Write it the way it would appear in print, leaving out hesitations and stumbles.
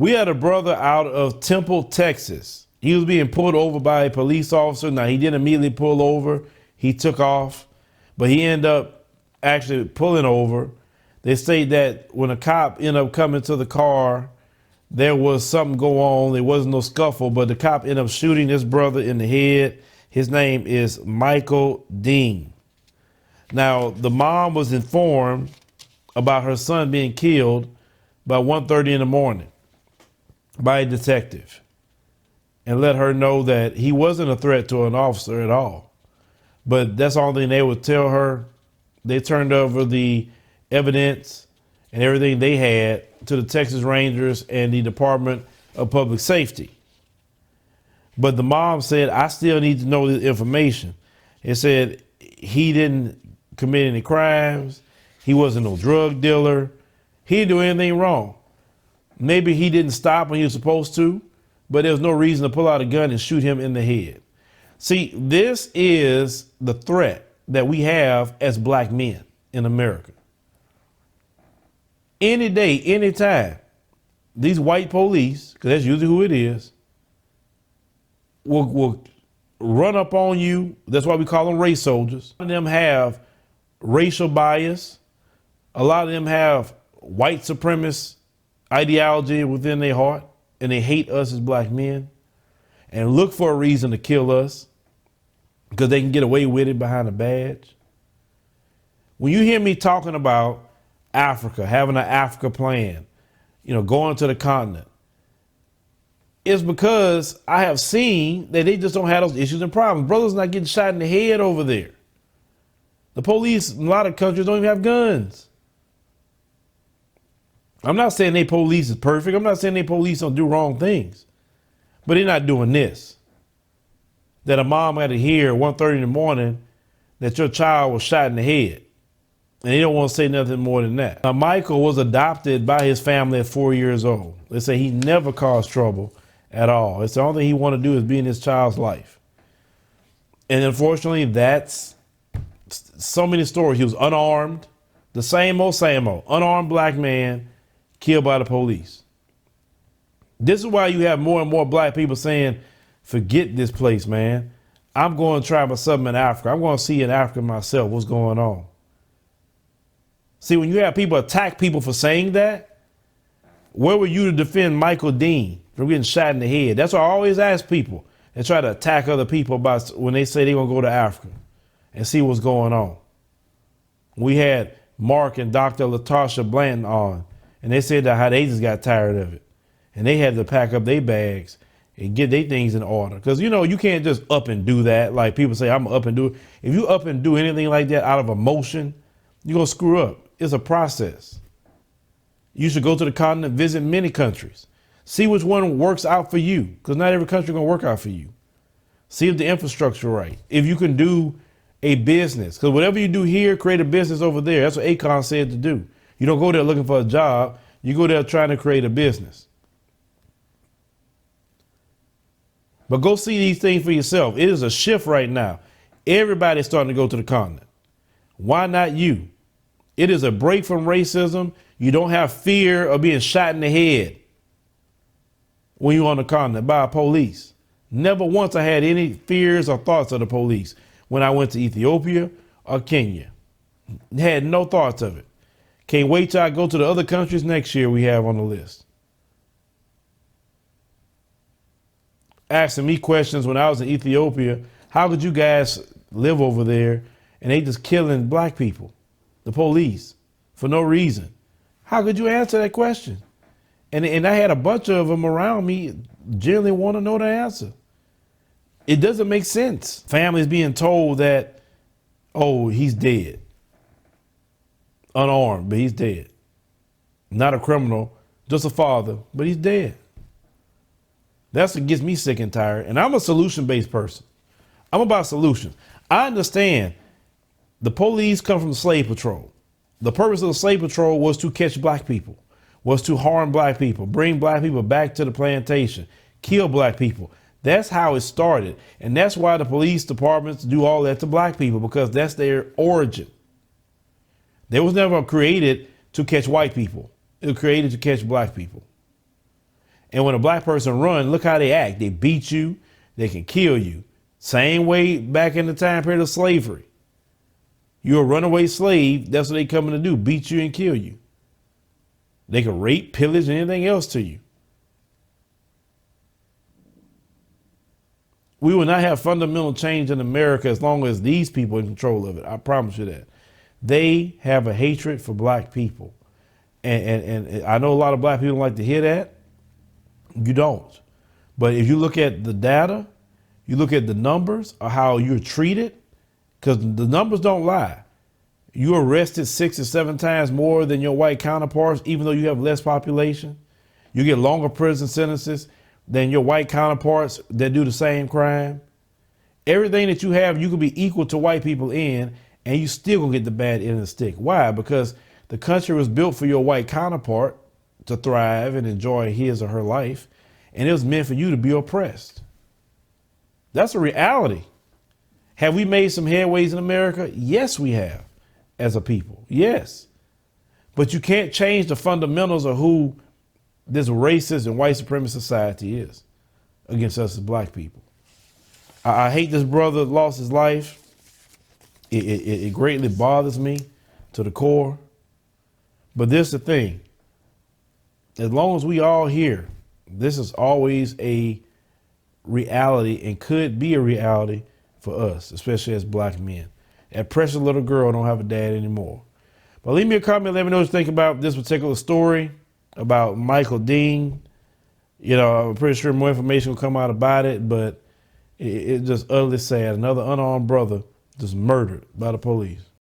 We had a brother out of Temple, Texas. He was being pulled over by a police officer. Now, he didn't immediately pull over. He took off, but he ended up actually pulling over. They say that when a cop ended up coming to the car, there was something go on. There wasn't no scuffle, but the cop ended up shooting this brother in the head. His name is Michael Dean. Now, the mom was informed about her son being killed by 1:30 in the morning by a detective and let her know that he wasn't a threat to an officer at all. But that's the only thing they would tell her. They turned over the evidence and everything they had to the Texas Rangers and the Department of Public Safety. But the mom said, I still need to know this information. It said he didn't commit any crimes. He wasn't no drug dealer. He didn't do anything wrong. Maybe he didn't stop when he was supposed to, but there was no reason to pull out a gun and shoot him in the head. See, this is the threat that we have as black men in America. Any day, any time, these white police, because that's usually who it is, will run up on you. That's why we call them race soldiers. A lot of them have racial bias. A lot of them have white supremacist ideology within their heart, and they hate us as black men and look for a reason to kill us because they can get away with it behind a badge. When you hear me talking about Africa, having an Africa plan, going to the continent, it's because I have seen that they just don't have those issues and problems. Brothers not getting shot in the head over there. The police in a lot of countries don't even have guns. I'm not saying they police is perfect. I'm not saying they police don't do wrong things, but they're not doing this. That a mom had to hear at 1:30 in the morning that your child was shot in the head. And they don't want to say nothing more than that. Now, Michael was adopted by his family at 4 years old. They say he never caused trouble at all. It's the only thing he wanted to do is be in his child's life. And unfortunately, that's so many stories. He was unarmed, the same old, unarmed black man killed by the police. This is why you have more and more black people saying, forget this place, man. I'm going to try something in Africa. I'm going to see in Africa myself what's going on. See, when you have people attack people for saying that, where were you to defend Michael Dean from getting shot in the head? That's what I always ask people and try to attack other people about when they say they're going to go to Africa and see what's going on. We had Mark and Dr. Latasha Blanton on, and they said that how they just got tired of it. And they had to pack up their bags and get their things in order. Because, you can't just up and do that. Like people say, I'm up and do it. If you up and do anything like that out of emotion, you're going to screw up. It's a process. You should go to the continent, visit many countries. See which one works out for you, because not every country is going to work out for you. See if the infrastructure is right. If you can do a business, because whatever you do here, create a business over there. That's what Akon said to do. You don't go there looking for a job. You go there trying to create a business. But go see these things for yourself. It is a shift right now. Everybody's starting to go to the continent. Why not you? It is a break from racism. You don't have fear of being shot in the head when you're on the continent by police. Never once I had any fears or thoughts of the police when I went to Ethiopia or Kenya. Had no thoughts of it. Can't wait till I go to the other countries next year we have on the list. Asking me questions when I was in Ethiopia, how could you guys live over there and they just killing black people, the police, for no reason? How could you answer that question? And I had a bunch of them around me generally want to know the answer. It doesn't make sense. Families being told that, oh, he's dead. Unarmed, but he's dead. Not a criminal, just a father, but he's dead. That's what gets me sick and tired. And I'm a solution-based person. I'm about solutions. I understand the police come from the slave patrol. The purpose of the slave patrol was to catch black people, was to harm black people, bring black people back to the plantation, kill black people. That's how it started. And that's why the police departments do all that to black people, because that's their origin. They was never created to catch white people. It was created to catch black people. And when a black person run, look how they act. They beat you. They can kill you. Same way back in the time period of slavery. You're a runaway slave. That's what they coming to do. Beat you and kill you. They can rape, pillage, and anything else to you. We will not have fundamental change in America as long as these people are in control of it. I promise you that. They have a hatred for black people. And I know a lot of black people don't like to hear that. You don't. But if you look at the data, you look at the numbers of how you're treated, because the numbers don't lie. You're arrested 6 or 7 times more than your white counterparts, even though you have less population. You get longer prison sentences than your white counterparts that do the same crime. Everything that you have, you can be equal to white people in, and you still gonna get the bad end of the stick. Why? Because the country was built for your white counterpart to thrive and enjoy his or her life, and it was meant for you to be oppressed. That's a reality. Have we made some headways in America? Yes, we have, as a people. Yes. But you can't change the fundamentals of who this racist and white supremacist society is against us as black people. I hate this brother lost his life. It greatly bothers me to the core. But this is the thing. As long as we all here, this is always a reality and could be a reality for us, especially as black men. That precious little girl don't have a dad anymore. But leave me a comment. Let me know what you think about this particular story about Michael Dean. You know, I'm pretty sure more information will come out about it, but it's just utterly sad. Another unarmed brother just murdered by the police.